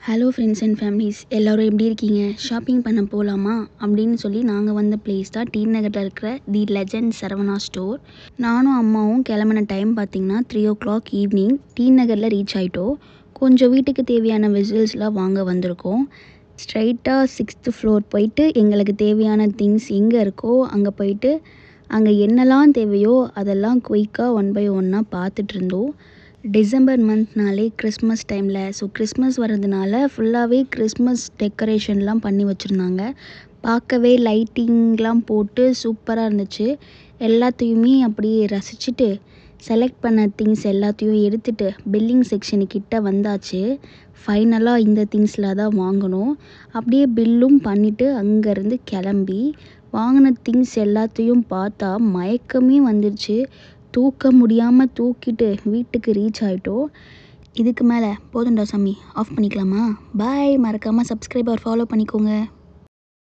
Hello friends and families எல்லோரும் எப்படி இருக்கீங்க? ஷாப்பிங் பண்ண போகலாமா அப்படின்னு சொல்லி நாங்கள் வந்த பிளேஸ் தான் டி நகரில் இருக்கிற தி லெஜண்ட் சரவணா ஸ்டோர். நானும் அம்மாவும் கிளம்பின டைம் பார்த்திங்கன்னா 3 o'clock ஈவினிங் டி நகரில் ரீச் ஆகிட்டோம். கொஞ்சம் வீட்டுக்கு தேவையான வெஜிடபிள்ஸ்லாம் வாங்க வந்திருக்கோம். ஸ்ட்ரைட்டாக 6th ஃப்ளோர் போயிட்டு எங்களுக்கு தேவையான திங்ஸ் எங்கே இருக்கோ அங்கே போயிட்டு அங்கே என்னெல்லாம் தேவையோ அதெல்லாம் குயிக்காக 1 by 1 பார்த்துட்டு இருந்தோம். டிசம்பர் மந்த்னாலே கிறிஸ்மஸ் டைமில், ஸோ கிறிஸ்மஸ் வர்றதுனால ஃபுல்லாகவே கிறிஸ்மஸ் டெக்கரேஷன்லாம் பண்ணி வச்சுருந்தாங்க. பார்க்கவே லைட்டிங்லாம் போட்டு சூப்பராக இருந்துச்சு. எல்லாத்தையுமே அப்படியே ரசிச்சுட்டு செலக்ட் பண்ண திங்ஸ் எல்லாத்தையும் எடுத்துகிட்டு பில்லிங் செக்ஷனுக்கிட்ட வந்தாச்சு. ஃபைனலாக இந்த திங்ஸில் தான் வாங்கினோம். அப்படியே பில்லும் பண்ணிவிட்டு அங்கேருந்து கிளம்பி வாங்கின திங்ஸ் எல்லாத்தையும் பார்த்தா மயக்கமே வந்துடுச்சு. தூக்க முடியாமல் தூக்கிட்டு வீட்டுக்கு ரீச் ஆகிட்டோம். இதுக்கு மேலே போதும்டா சாமி, ஆஃப் பண்ணிக்கலாமா? பாய். மறக்காமல் சப்ஸ்கிரைப் ஆர் ஃபாலோ பண்ணிக்கோங்க.